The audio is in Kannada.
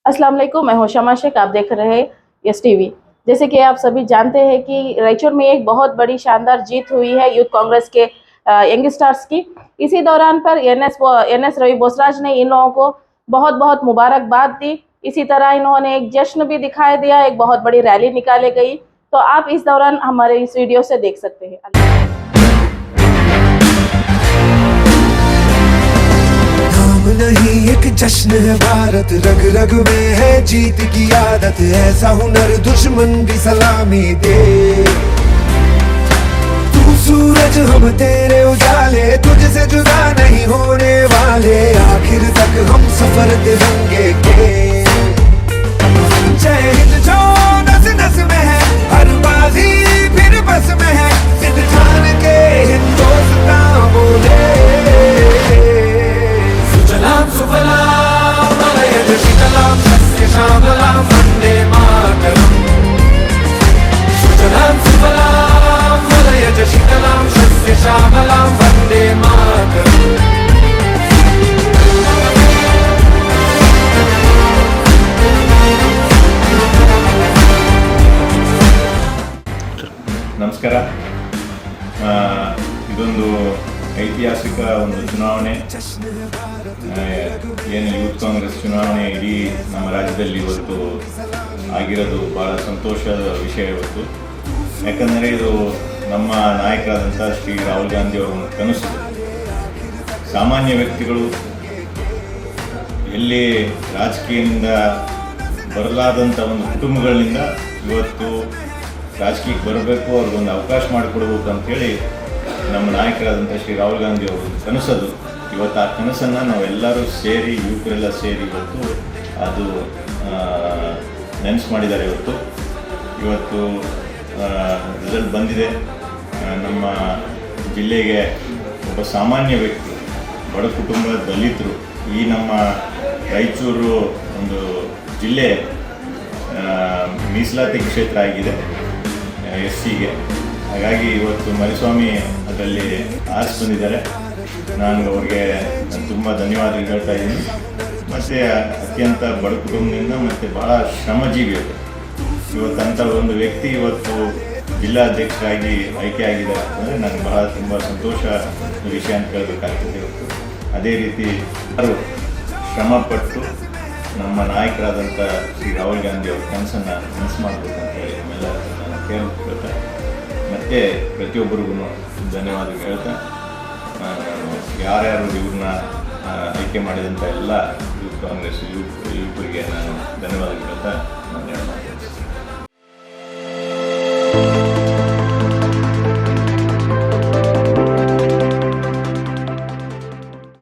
अस्सलाम वालेकुम, मैं हूं शमा शेख। आप देख रहे हैं यस टीवी। जैसे कि आप सभी जानते हैं कि रायचूर में एक बहुत बड़ी शानदार जीत हुई है यूथ कांग्रेस के यंगस्टर्स की। इसी दौरान पर एनएस रवि बोसराज ने इन लोगों को बहुत बहुत मुबारकबाद दी। इसी तरह इन्होंने एक जश्न भी दिखाई दिया, एक बहुत बड़ी रैली निकाली गई। तो आप इस दौरान हमारे इस वीडियो से देख सकते हैं। नहीं एक जश्न है भारत, रग रग में है जीत की आदत। ऐसा हुनर दुश्मन भी सलामी दे। तू सूरज हम तेरे उजाले, तुझसे जुदा नहीं होने वाले। आखिर तक हम सफर तिरंगे के। जय हिंद जो नस नस में है, हर बाजी फिर बस में है। सिद्ध ठान के हिंदुस्तान बोले। सुफलाम मलयज शीतलाम सस्य श्यामलाम वंदे मातरम। सुजलाम सुफलाम मलयज शीतलाम सस्य श्यामलाम वंदे मातरम। ನಮಸ್ಕಾರ. ಇದೊಂದು ಐತಿಹಾಸಿಕ ಒಂದು ಚುನಾವಣೆ. ಏನು ಯೂತ್ ಕಾಂಗ್ರೆಸ್ ಚುನಾವಣೆ ಇಡೀ ನಮ್ಮ ರಾಜ್ಯದಲ್ಲಿ ಇವತ್ತು ಆಗಿರೋದು ಭಾಳ ಸಂತೋಷದ ವಿಷಯ ಇವತ್ತು. ಯಾಕಂದರೆ ಇದು ನಮ್ಮ ನಾಯಕರಾದಂಥ ಶ್ರೀ ರಾಹುಲ್ ಗಾಂಧಿ ಅವರ ಒಂದು ಕನಸು. ಸಾಮಾನ್ಯ ವ್ಯಕ್ತಿಗಳು ಎಲ್ಲಿ ರಾಜಕೀಯದಿಂದ ಬರಲಾದಂಥ ಒಂದು ಕುಟುಂಬಗಳಿಂದ ಇವತ್ತು ರಾಜಕೀಯಕ್ಕೆ ಬರಬೇಕು, ಅವ್ರಿಗೊಂದು ಅವಕಾಶ ಮಾಡಿಕೊಡ್ಬೇಕು ಅಂಥೇಳಿ ನಮ್ಮ ನಾಯಕರಾದಂಥ ಶ್ರೀ ರಾಹುಲ್ ಗಾಂಧಿ ಅವರು ಕನಸದು. ಇವತ್ತು ಆ ಕನಸನ್ನು ನಾವೆಲ್ಲರೂ ಸೇರಿ, ಯುವಕರೆಲ್ಲ ಸೇರಿ ಇವತ್ತು ಅದು ನೆನಸು ಮಾಡಿದ್ದಾರೆ. ಇವತ್ತು ರಿಸಲ್ಟ್ ಬಂದಿದೆ. ನಮ್ಮ ಜಿಲ್ಲೆಗೆ ಒಬ್ಬ ಸಾಮಾನ್ಯ ವ್ಯಕ್ತಿ, ಬಡ ಕುಟುಂಬದ ದಲಿತರು, ಈ ನಮ್ಮ ರಾಯಚೂರು ಒಂದು ಜಿಲ್ಲೆ ಮೀಸಲಾತಿ ಕ್ಷೇತ್ರ ಆಗಿದೆ SCಗೆ. ಹಾಗಾಗಿ ಇವತ್ತು ಮರಿಸ್ವಾಮಿ ಅದರಲ್ಲಿ ಆರಿಸಿ ಬಂದಿದ್ದಾರೆ. ನಾನು ಅವ್ರಿಗೆ ತುಂಬ ಧನ್ಯವಾದ ಹೇಳ್ತಾ ಇದ್ದೀನಿ. ಮತ್ತು ಅತ್ಯಂತ ಬಡ ಕುಟುಂಬದಿಂದ ಮತ್ತು ಭಾಳ ಶ್ರಮಜೀವಿ ಅವರು. ಇವತ್ತಂಥ ಒಂದು ವ್ಯಕ್ತಿ ಇವತ್ತು ಜಿಲ್ಲಾಧ್ಯಕ್ಷರಾಗಿ ಆಯ್ಕೆ ಆಗಿದ್ದಾರೆ ಅಂದರೆ ನನಗೆ ಬಹಳ ತುಂಬ ಸಂತೋಷ ವಿಷಯ ಅಂತ ಕೇಳಬೇಕಾಗ್ತದೆ ಇವತ್ತು. ಅದೇ ರೀತಿ ಎಲ್ಲರೂ ಶ್ರಮಪಟ್ಟು ನಮ್ಮ ನಾಯಕರಾದಂಥ ಶ್ರೀ ರಾಹುಲ್ ಗಾಂಧಿ ಅವ್ರ ಕನಸನ್ನು ನನಸು ಮಾಡಬೇಕು ಅಂತೇಳಿ ನಮ್ಮೆಲ್ಲ ನಾನು ಕೇಳ್ತಾ ಮತ್ತು ಪ್ರತಿಯೊಬ್ಬರಿಗೂ ಧನ್ಯವಾದ ಹೇಳ್ತಾ, ಯಾರ್ಯಾರು ಇವ್ರನ್ನ ಆಯ್ಕೆ ಮಾಡಿದಂಥ ಎಲ್ಲ ಯೂತ್ ಕಾಂಗ್ರೆಸ್ ಯುವಕರಿಗೆ ನಾನು ಧನ್ಯವಾದ ಹೇಳ್ತಾ